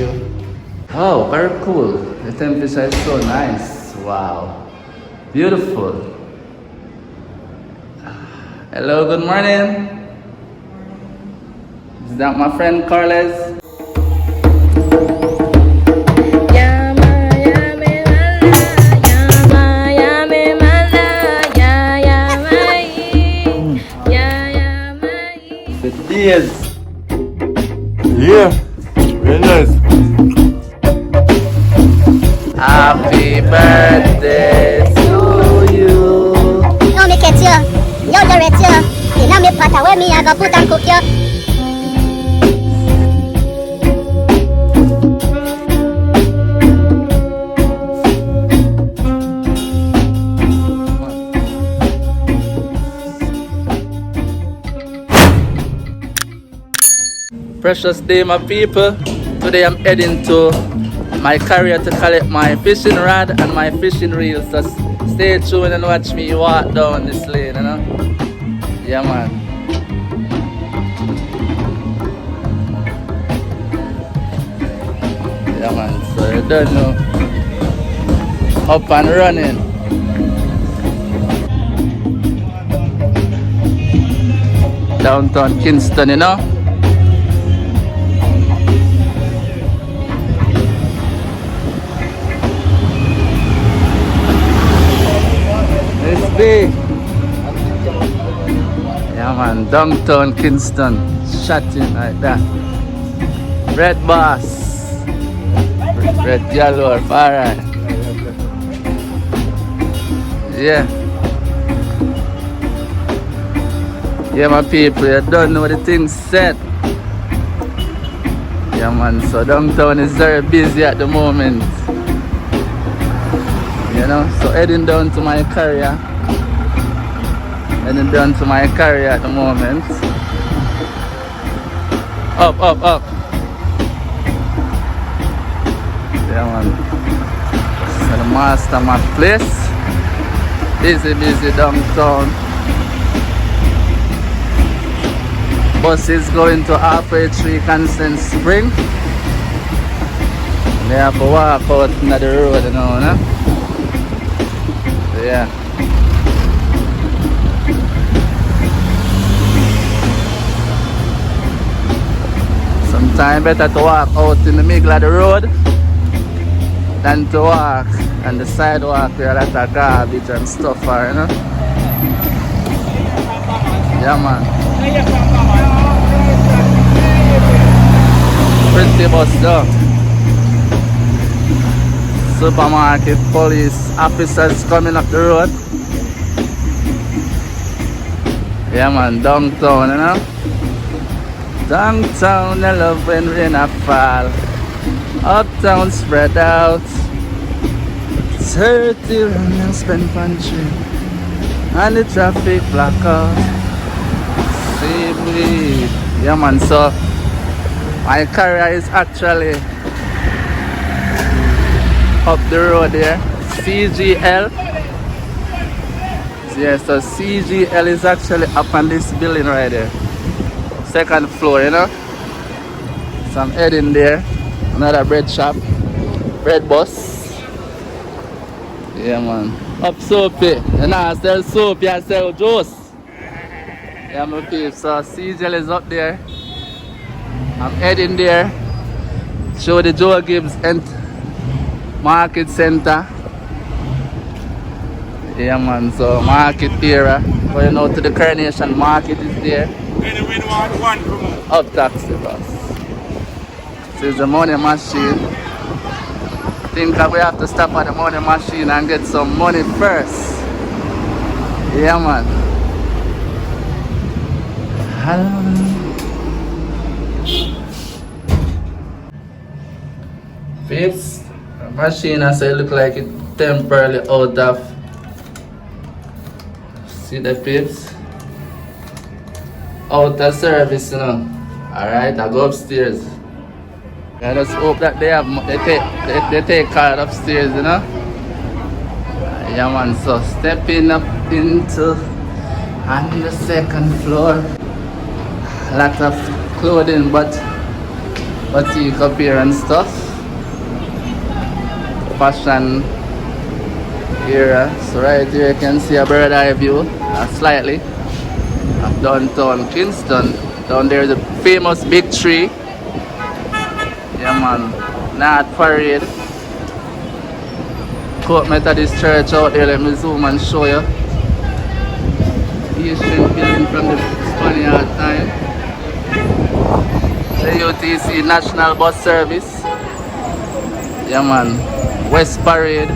you. Oh, very cool. The temperature is so nice. Wow. Beautiful. Hello, good morning. Is that my friend Carles? Yes. Yeah, very nice. Happy birthday to you. No, me catch you. Yo, you're at you. You know me pot away me, I go put and cook you. Precious day, my people. Today I'm heading to my carrier to collect my fishing rod and my fishing reel. So stay tuned and watch me walk down this lane, you know? Yeah, man. Yeah, man. So you don't know. Up and running. Downtown Kingston, you know? Yeah, man, downtown Kingston, shutting like that. Red bus, red yellow, alright. Yeah. Yeah, my people, you don't know the things set. Yeah, man, so downtown is very busy at the moment. You know, so heading down to my carrier. Heading down to my carrier at the moment. Up, up, up. Yeah, man. So the master map place. Busy, busy downtown. Bus is going to halfway through Kingston Spring. They have to walk out into the road, you know, no? Yeah. Sometimes better to walk out in the middle of the road than to walk on the sidewalk where a lot of garbage and stuff are, you know? Yeah, man. Pretty bus though. Supermarket police officers coming up the road. Yeah, man, downtown, you know? Downtown, I love when rain a fall. Uptown spread out. 30 run and spend country. And the traffic blackout. See me. Yeah, man, so my carrier is actually up the road there. CGL. Yeah, so CGL is actually up on this building right there. Second floor, you know. So I'm heading there. Another bread shop. Bread bus. Yeah, man. Up soapy. You know, I sell soap, I sell juice. Yeah, my people. So CGL is up there. I'm heading there. Show the Joe Gibbs and Market Center. Yeah, man, so market area. Going out to the Coronation Market is there. Up taxi bus. This is the money machine. Think we have to stop at the money machine and get some money first. Yeah, man. Peeps, the machine I say look like it temporarily out of. See the peeps? Out of service, you know. Alright, I go upstairs. I just hope that they take card upstairs, you know. Yeah, man, so stepping up into on the second floor. A lot of clothing, but boutique up here and stuff. Fashion area. So right here you can see a bird eye view, slightly, of downtown Kingston. Down there is a famous big tree. Yeah man, North Parade. Court Methodist Church out there, let me zoom and show you. Ancient building from the Spaniard time. The UTC National Bus Service. Yeah man, West Parade.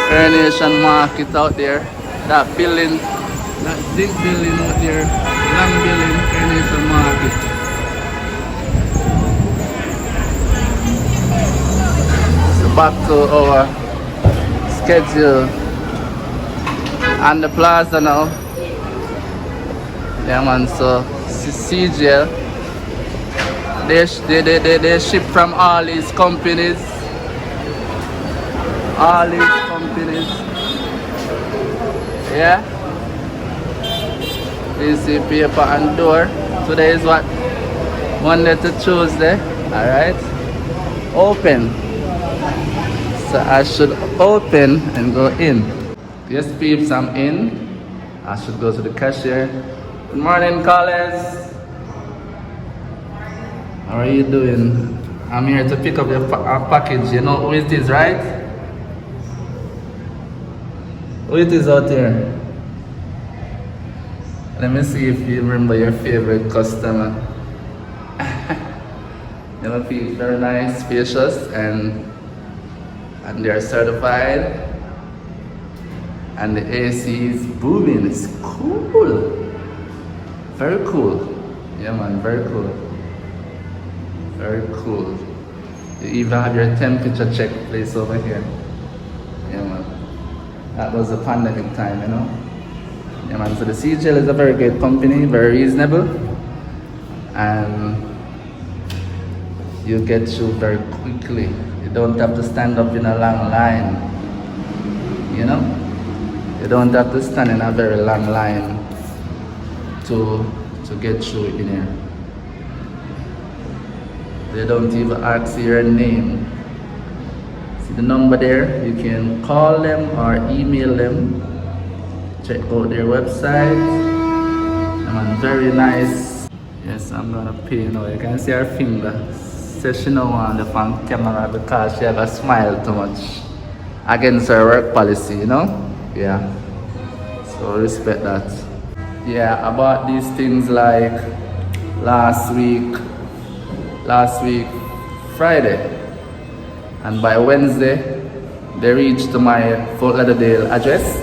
Coronation Market out there. That building, that big building out there, long building, Coronation Market. So back to our schedule and the plaza now. Yeah man, so CGL, they ship from all these companies. All these companies. Yeah. PC paper and door. Today is what? Monday to Tuesday. Alright. Open. So I should open and go in. Yes peeps, I'm in. I should go to the cashier. Good morning callers. How are you doing? I'm here to pick up your package. You know who it is, right? Who it is out there? Let me see if you remember your favorite customer. You know, feel very nice, spacious, and they are certified. And the AC is booming. It's cool. Very cool. Yeah man, very cool. Very cool. You even have your temperature check place over here. Yeah man. That was the pandemic time, you know. Yeah man, so the CGL is a very great company, very reasonable. And you get through very quickly. You don't have to stand up in a long line. You know? You don't have to stand in a very long line to get through in here. They don't even ask your name. See the number there? You can call them or email them. Check out their website. And very nice. Yes, I'm gonna pay now. You can see her finger. Says she don't want the front camera because she have a smile too much. Against her work policy, you know? Yeah. So respect that. Yeah, I bought these things like last week Friday, and by Wednesday they reached to my Fort Lauderdale address,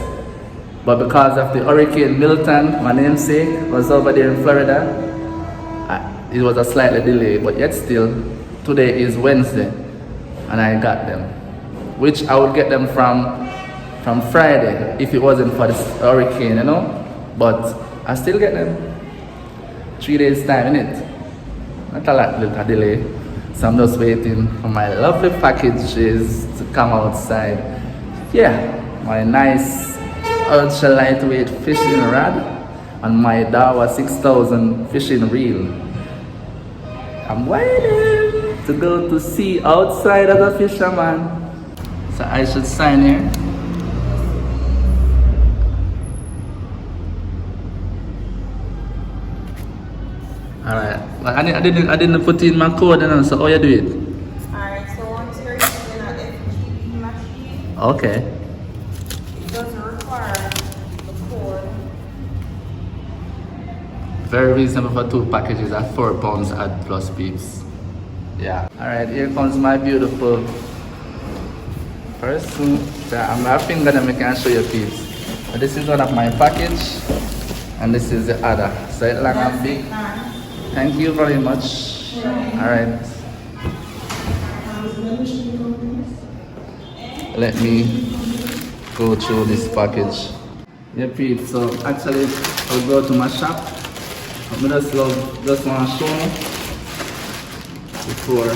but because of the Hurricane Milton, my namesake was over there in Florida, it was a slightly delay, but yet still today is Wednesday and I got them, which I would get them from Friday if it wasn't for this hurricane, you know, but I still get them 3 days time, innit? Not a lot, little delay. So I'm just waiting for my lovely packages to come outside. Yeah, my nice ultra lightweight fishing rod and my Dawa 6000 fishing reel. I'm waiting to go to sea outside as a fisherman. So I should sign here. Alright, but I didn't put in my code and so how you do it? Alright, so once you're using an FGB machine, Okay. it doesn't require the code. Very reasonable for 2 packages at £4 add plus peeps. Yeah. Alright, here comes my beautiful person. So I'm a finger that I can show you peeps. But this is one of my package and this is the other. So it's like a big. Thank you very much. Alright. Let me go through this package. Yeah, Pete, so actually I'll go to my shop. I just want to show you before I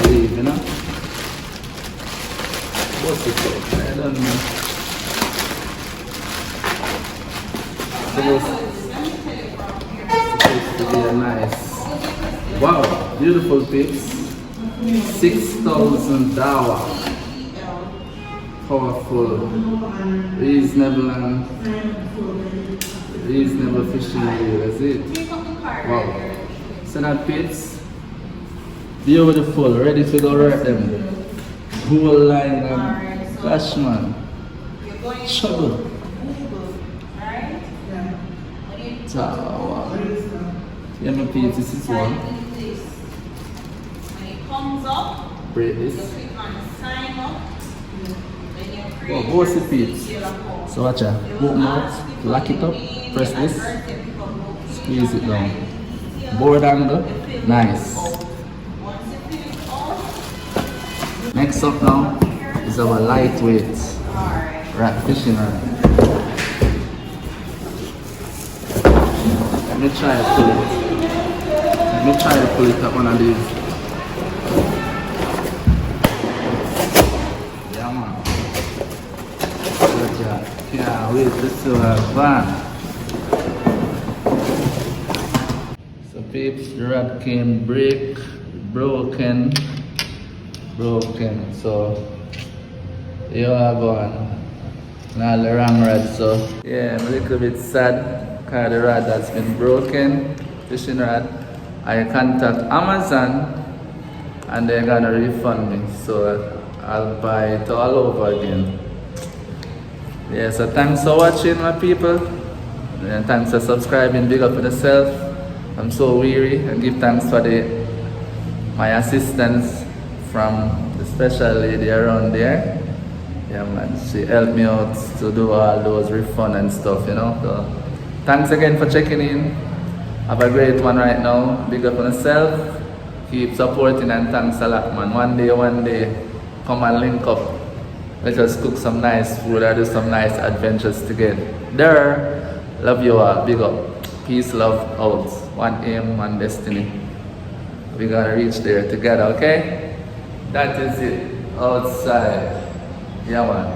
leave, you know? What's it called? I don't know. Supposed to be a nice Wow, beautiful pips. $6,000. Powerful, reasonable fishing reel, that's it. Wow. So that pips, beautiful, ready to go right them. Whole line of gosh man. Trouble. Wow. Yeah, my pips, this is one. When it comes up, Break you this. click on sign up. Then you Wow, create both the your pips. CGL account. So watch out, open out, lock it up, press this, squeeze it down. Board angle, nice. Next up now is our lightweight rat fishing rod. Let me try to pull it. Let me try to pull it up one of these. Yeah man. Good job. Can't wait to see our van. So peeps, the rod came broken. So you are going. Now the wrong rod, so yeah, I'm a little bit sad because the rod has been broken, fishing rod. I contact Amazon and they're gonna refund me, so I'll buy it all over again. Yeah, so thanks for watching my people, and thanks for subscribing. Big up for yourself. I'm so weary, and give thanks for my assistance from the special lady around there. Yeah man, she helped me out to do all those refund and stuff, you know. So thanks again for checking in. Have a great one right now. Big up on yourself. Keep supporting and thanks a lot man. One day, come and link up. Let us cook some nice food or do some nice adventures together. Love you all. Big up. Peace, love, out. One aim, one destiny. We gotta reach there together, okay? That is it. Outside. Yeah man.